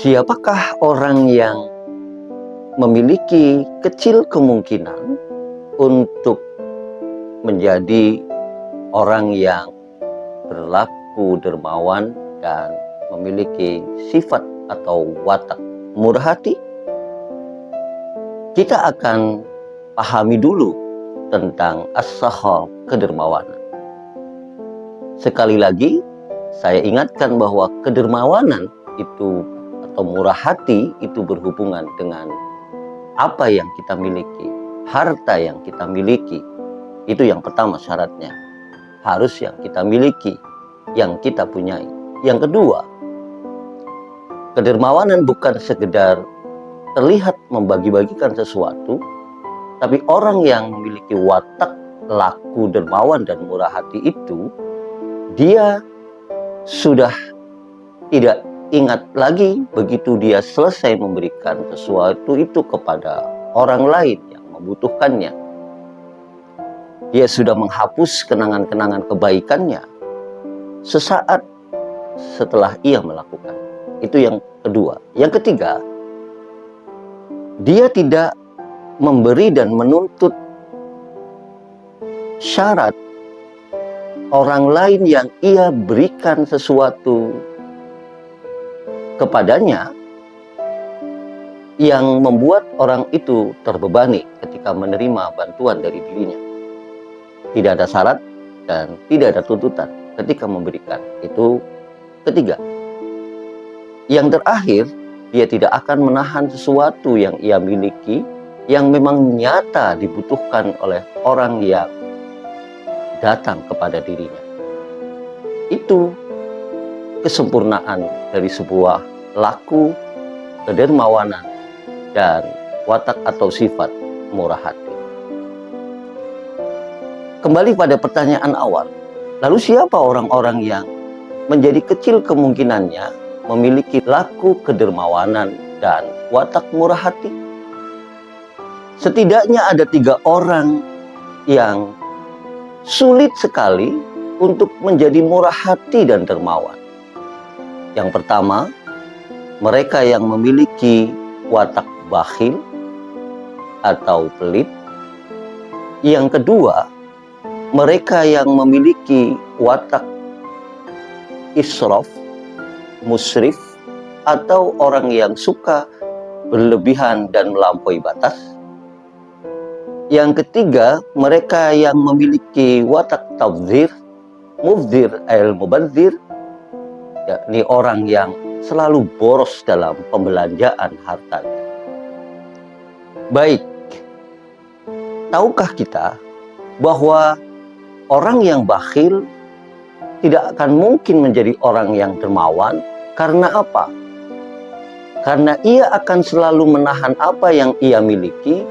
Siapakah orang yang memiliki kecil kemungkinan untuk menjadi orang yang berlaku dermawan dan memiliki sifat atau watak murah hati? Kita akan pahami dulu tentang as-sakha, kedermawanan. Sekali lagi, saya ingatkan bahwa kedermawanan itu atau murah hati itu berhubungan dengan apa yang kita miliki, harta yang kita miliki. Itu yang pertama syaratnya. Harus yang kita miliki, yang kita punyai. Yang kedua, kedermawanan bukan sekedar terlihat membagi-bagikan sesuatu, tapi orang yang memiliki watak laku dermawan dan murah hati itu, dia sudah tidak ingat lagi begitu dia selesai memberikan sesuatu itu kepada orang lain yang membutuhkannya. Dia sudah menghapus kenangan-kenangan kebaikannya sesaat setelah ia melakukan. Itu yang kedua. Yang ketiga, dia tidak memberi dan menuntut syarat orang lain yang ia berikan sesuatu kepadanya yang membuat orang itu terbebani ketika menerima bantuan dari dirinya. Tidak ada syarat dan tidak ada tuntutan ketika memberikan. Itu ketiga. Yang terakhir, dia tidak akan menahan sesuatu yang ia miliki yang memang nyata dibutuhkan oleh orang yang datang kepada dirinya. Itu kesempurnaan dari sebuah laku, kedermawanan, dan watak atau sifat murah hati. Kembali pada pertanyaan awal, lalu siapa orang-orang yang menjadi kecil kemungkinannya memiliki laku kedermawanan dan watak murah hati? Setidaknya ada 3 orang yang sulit sekali untuk menjadi murah hati dan dermawan. Yang pertama, mereka yang memiliki watak bakhil atau pelit. Yang kedua, mereka yang memiliki watak israf, musrif, atau orang yang suka berlebihan dan melampaui batas. Yang ketiga, mereka yang memiliki watak tabdzir, mubdzir al-mubadzir, yakni orang yang selalu boros dalam pembelanjaan hartanya. Baik, tahukah kita bahwa orang yang bakhil tidak akan mungkin menjadi orang yang dermawan? Karena apa? Karena ia akan selalu menahan apa yang ia miliki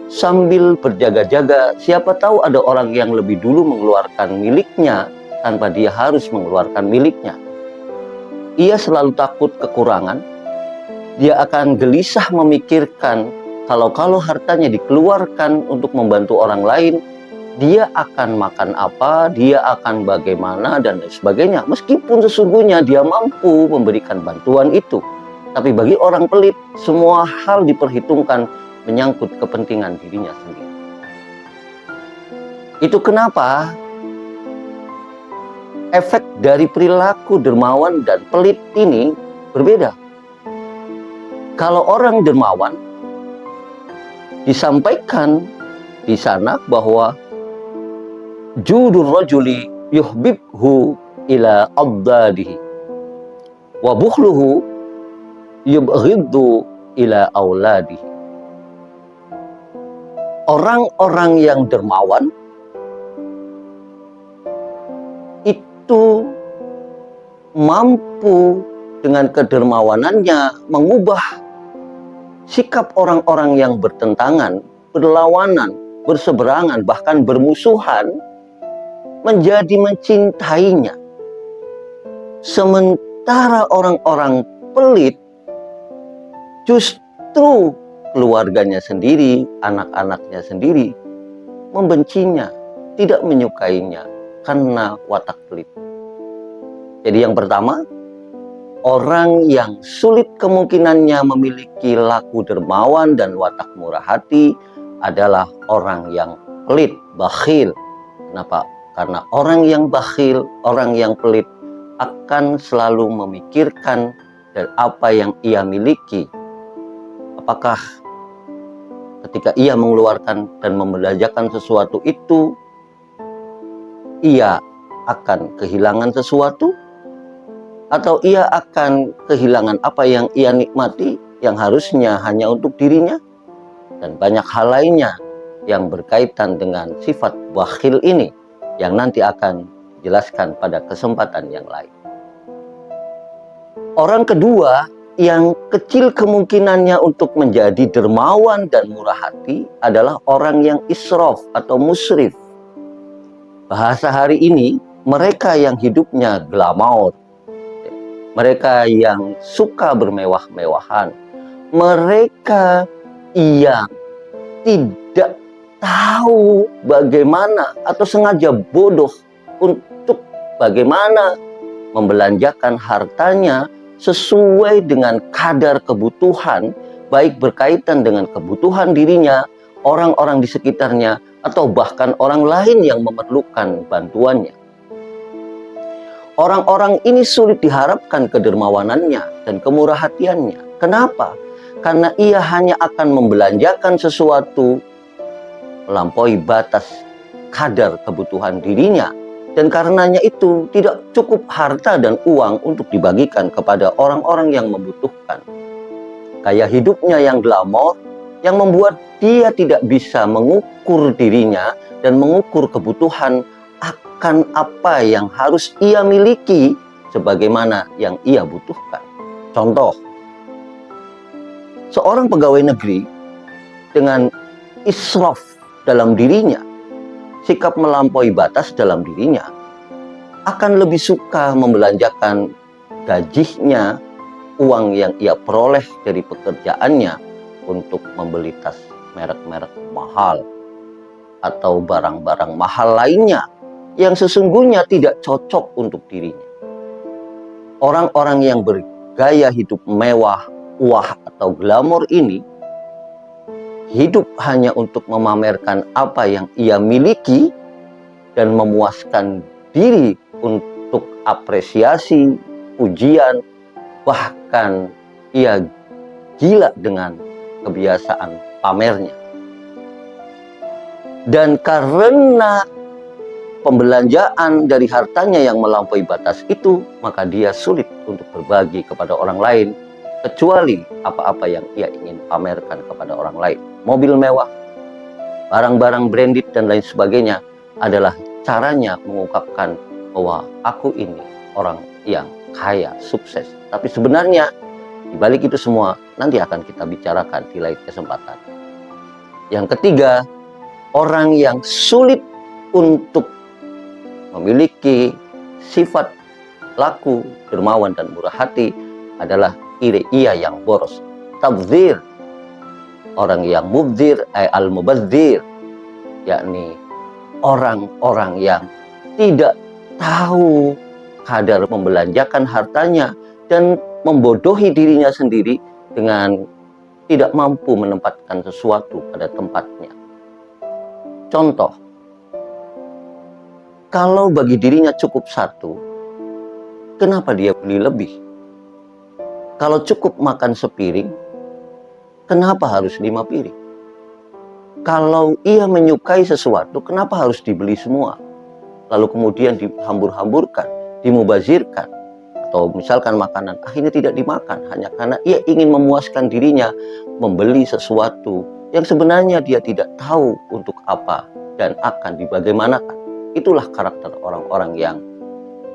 sambil berjaga-jaga. Siapa tahu ada orang yang lebih dulu mengeluarkan miliknya tanpa dia harus mengeluarkan miliknya. Ia selalu takut kekurangan. Dia akan gelisah memikirkan kalau hartanya dikeluarkan untuk membantu orang lain, dia akan makan apa, dia akan bagaimana, dan sebagainya. Meskipun sesungguhnya dia mampu memberikan bantuan itu. Tapi bagi orang pelit, semua hal diperhitungkan menyangkut kepentingan dirinya sendiri. Itu kenapa efek dari perilaku dermawan dan pelit ini berbeda. Kalau orang dermawan, disampaikan di sana bahwa judur rajuli yuhbibhu ila abdadihi wa bukhluhu yubghiddu ila auladihi. Orang-orang yang dermawan itu mampu dengan kedermawanannya mengubah sikap orang-orang yang bertentangan, berlawanan, berseberangan, bahkan bermusuhan menjadi mencintainya. Sementara orang-orang pelit justru keluarganya sendiri, anak-anaknya sendiri membencinya, tidak menyukainya karena watak pelit. Jadi yang pertama, orang yang sulit kemungkinannya memiliki laku dermawan dan watak murah hati adalah orang yang pelit, bakhil. Kenapa? Karena orang yang bakhil, orang yang pelit akan selalu memikirkan dan apa yang ia miliki. Apakah ketika ia mengeluarkan dan membelanjakan sesuatu itu, ia akan kehilangan sesuatu? Atau ia akan kehilangan apa yang ia nikmati yang harusnya hanya untuk dirinya? Dan banyak hal lainnya yang berkaitan dengan sifat bakhil ini yang nanti akan dijelaskan pada kesempatan yang lain. Orang kedua yang kecil kemungkinannya untuk menjadi dermawan dan murah hati adalah orang yang israf atau musrif. Bahasa hari ini, mereka yang hidupnya glamaur, mereka yang suka bermewah-mewahan, mereka yang tidak tahu bagaimana atau sengaja bodoh untuk bagaimana membelanjakan hartanya sesuai dengan kadar kebutuhan, baik berkaitan dengan kebutuhan dirinya, orang-orang di sekitarnya, atau bahkan orang lain yang memerlukan bantuannya. Orang-orang ini sulit diharapkan kedermawanannya dan kemurahhatiannya. Kenapa? Karena ia hanya akan membelanjakan sesuatu melampaui batas kadar kebutuhan dirinya. Dan karenanya itu tidak cukup harta dan uang untuk dibagikan kepada orang-orang yang membutuhkan. Gaya hidupnya yang glamor yang membuat dia tidak bisa mengukur dirinya dan mengukur kebutuhan akan apa yang harus ia miliki sebagaimana yang ia butuhkan. Contoh, seorang pegawai negeri dengan israf dalam dirinya, sikap melampaui batas dalam dirinya, akan lebih suka membelanjakan gajinya, uang yang ia peroleh dari pekerjaannya untuk membeli tas merek-merek mahal atau barang-barang mahal lainnya yang sesungguhnya tidak cocok untuk dirinya. Orang-orang yang bergaya hidup mewah, wah atau glamor ini hidup hanya untuk memamerkan apa yang ia miliki dan memuaskan diri untuk apresiasi, pujian, bahkan ia gila dengan kebiasaan pamernya. Dan karena pembelanjaan dari hartanya yang melampaui batas itu, maka dia sulit untuk berbagi kepada orang lain, kecuali apa-apa yang ia ingin pamerkan kepada orang lain. Mobil mewah, barang-barang branded dan lain sebagainya adalah caranya mengungkapkan bahwa aku ini orang yang kaya, sukses. Tapi sebenarnya di balik itu semua nanti akan kita bicarakan di lain kesempatan. Yang ketiga, orang yang sulit untuk memiliki sifat laku, dermawan dan murah hati adalah ia yang boros, tabdzir. Orang yang mubdzir, al-mubadzir, yakni orang-orang yang tidak tahu kadar membelanjakan hartanya dan membodohi dirinya sendiri dengan tidak mampu menempatkan sesuatu pada tempatnya. Contoh, kalau bagi dirinya cukup satu, kenapa dia beli lebih? Kalau cukup makan sepiring, kenapa harus 5 piring? Kalau ia menyukai sesuatu, kenapa harus dibeli semua? Lalu kemudian dihambur-hamburkan, dimubazirkan. Atau misalkan makanan akhirnya tidak dimakan hanya karena ia ingin memuaskan dirinya membeli sesuatu yang sebenarnya dia tidak tahu untuk apa dan akan dibagaimanakan. Itulah karakter orang-orang yang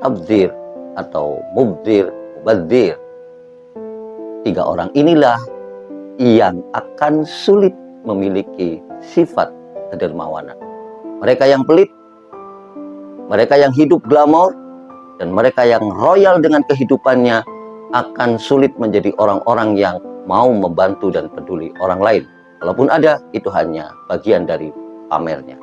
tabdzir atau mubdzir, mubadzir. 3 orang inilah yang akan sulit memiliki sifat kedermawanan. Mereka yang pelit, mereka yang hidup glamor, dan mereka yang royal dengan kehidupannya akan sulit menjadi orang-orang yang mau membantu dan peduli orang lain. Walaupun ada, itu hanya bagian dari pamernya.